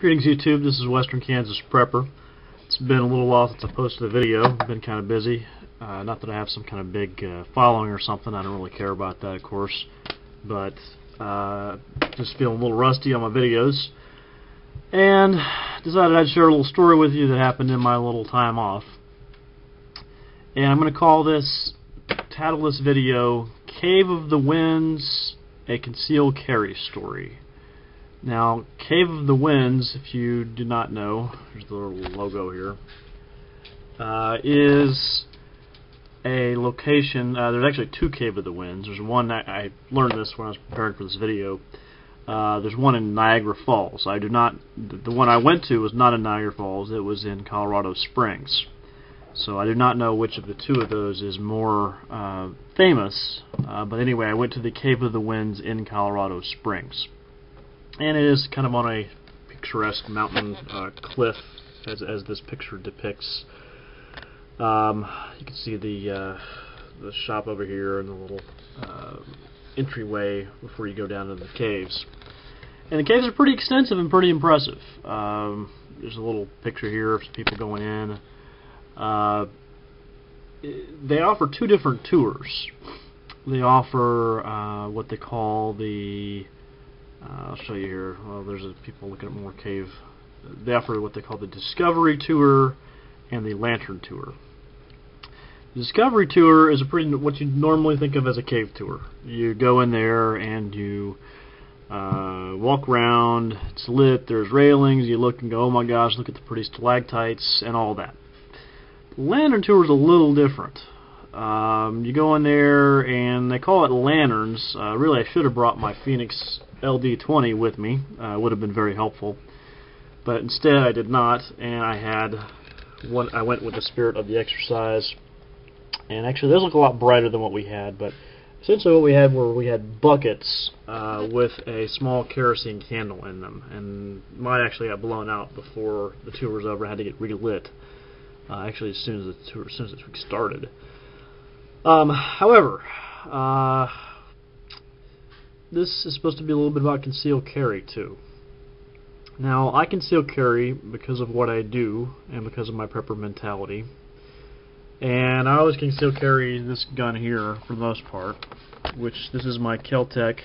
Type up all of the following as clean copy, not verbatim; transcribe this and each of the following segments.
Greetings YouTube, this is Western Kansas Prepper. It's been a little while since I posted a video. I've been kind of busy. Not that I have some kind of big following or something, I don't really care about that of course. But just feeling a little rusty on my videos. And decided I'd share a little story with you that happened in my little time off. And I'm going to title this video, Cave of the Winds, a Concealed Carry Story. Now, Cave of the Winds, if you do not know, there's the little logo here, is a location. There's actually two Cave of the Winds. There's one that I learned this when I was preparing for this video. There's one in Niagara Falls. The one I went to was not in Niagara Falls. It was in Colorado Springs. So I do not know which of the two of those is more famous. But anyway, I went to the Cave of the Winds in Colorado Springs. And it is kind of on a picturesque mountain cliff, as this picture depicts. You can see the shop over here and the little entryway before you go down to the caves. And the caves are pretty extensive and pretty impressive. There's a little picture here of some people going in. They offer two different tours. They offer what they call the I'll show you here. Well, there's people looking at more cave. They offer what they call the Discovery Tour and the Lantern Tour. The Discovery Tour is what you normally think of as a cave tour. You go in there and you walk around. It's lit. There's railings. You look and go, oh my gosh, look at the pretty stalactites and all that. The Lantern Tour is a little different. You go in there and they call it lanterns. Really, I should have brought my Phoenix LD20 with me. Would have been very helpful, but instead I did not, and I went with the spirit of the exercise. And actually, those look a lot brighter than what we had. But essentially, what we had buckets with a small kerosene candle in them, and mine actually got blown out before the tour was over. I had to get relit. Actually, as soon as the week started. However, this is supposed to be a little bit about concealed carry too. Now, I conceal carry because of what I do and because of my prepper mentality. And I always conceal carry this gun here for the most part, which this is my Kel-Tec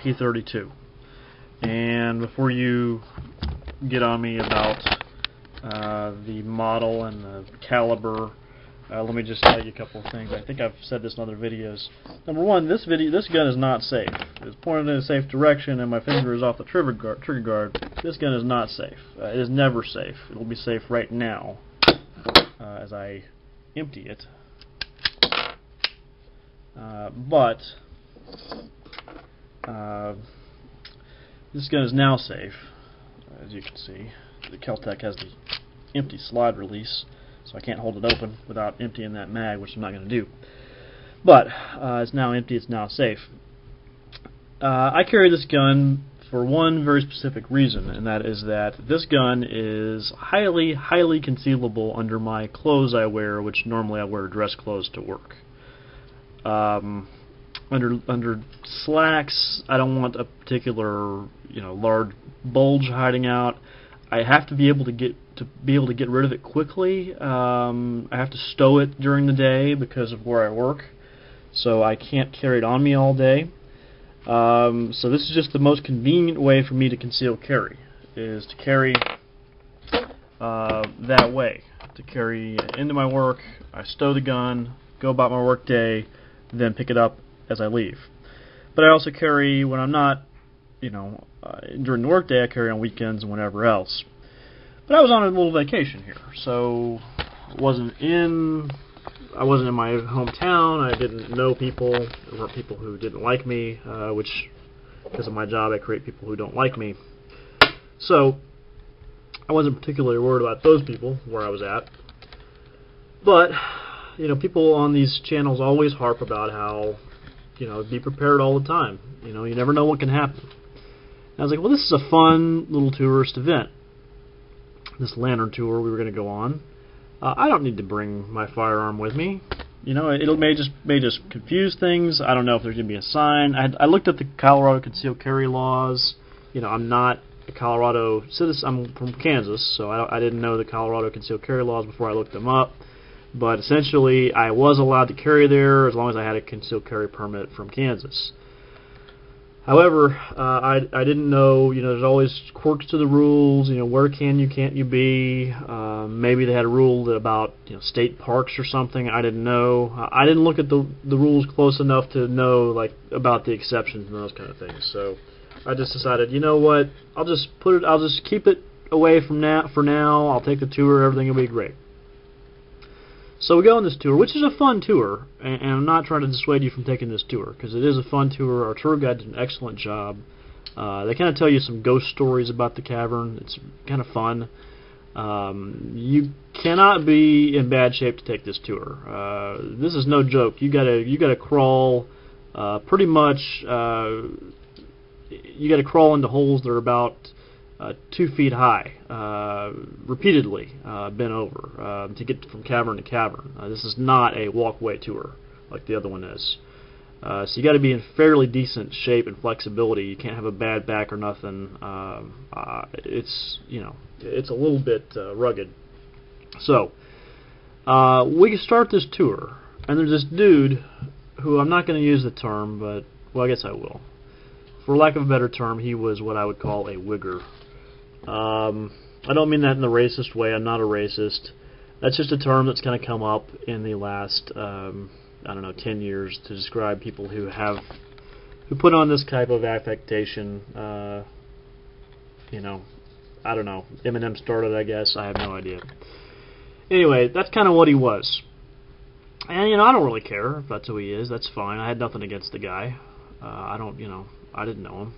P32. And before you get on me about the model and the caliber, let me just tell you a couple of things. I think I've said this in other videos. Number one, this gun is not safe. It's pointed in a safe direction and my finger is off the trigger guard. This gun is not safe. It is never safe. It will be safe right now as I empty it. But this gun is now safe, as you can see. The Kel-Tec has the empty slide release, so I can't hold it open without emptying that mag, which I'm not going to do. But it's now empty, it's now safe. I carry this gun for one very specific reason, and that is that this gun is highly, highly concealable under my clothes I wear, which normally I wear dress clothes to work. Under slacks, I don't want a particular, large bulge hiding out. I have to be able to get rid of it quickly. I have to stow it during the day because of where I work, so I can't carry it on me all day. So this is just the most convenient way for me to conceal carry, is to carry that way. To carry into my work, I stow the gun, go about my work day, then pick it up as I leave. But I also carry when I'm not, during the work day, I carry on weekends and whatever else. But I was on a little vacation here, so I wasn't in my hometown. I didn't know people. There weren't people who didn't like me, which, because of my job, I create people who don't like me. So I wasn't particularly worried about those people where I was at. But people on these channels always harp about how be prepared all the time. You never know what can happen. And I was like, well, this is a fun little tourist event. This lantern tour we were going to go on. I don't need to bring my firearm with me. It may just confuse things. I don't know if there's going to be a sign. I looked at the Colorado concealed carry laws. I'm not a Colorado citizen. I'm from Kansas, so I didn't know the Colorado concealed carry laws before I looked them up. But essentially, I was allowed to carry there as long as I had a concealed carry permit from Kansas. However, I didn't know, there's always quirks to the rules, where can't you be. Maybe they had a rule about, state parks or something. I didn't know. I didn't look at the rules close enough to know, about the exceptions and those kind of things. So I just decided, you know what, I'll just keep it away for now. I'll take the tour, everything will be great. So we go on this tour, which is a fun tour, and I'm not trying to dissuade you from taking this tour, because it is a fun tour. Our tour guide did an excellent job. They kind of tell you some ghost stories about the cavern. It's kind of fun. You cannot be in bad shape to take this tour. This is no joke. You gotta crawl pretty much. You gotta crawl into holes that are about 2 feet high, repeatedly bent over to get from cavern to cavern. This is not a walkway tour like the other one is. So you got to be in fairly decent shape and flexibility. You can't have a bad back or nothing. It's a little bit rugged. So we start this tour, and there's this dude who, I'm not going to use the term, but well, I guess I will. For lack of a better term, he was what I would call a wigger. I don't mean that in the racist way. I'm not a racist. That's just a term that's kind of come up in the last, 10 years to describe people who put on this type of affectation. I don't know. Eminem started, I guess. I have no idea. Anyway, that's kind of what he was. And, I don't really care if that's who he is. That's fine. I had nothing against the guy. I didn't know him.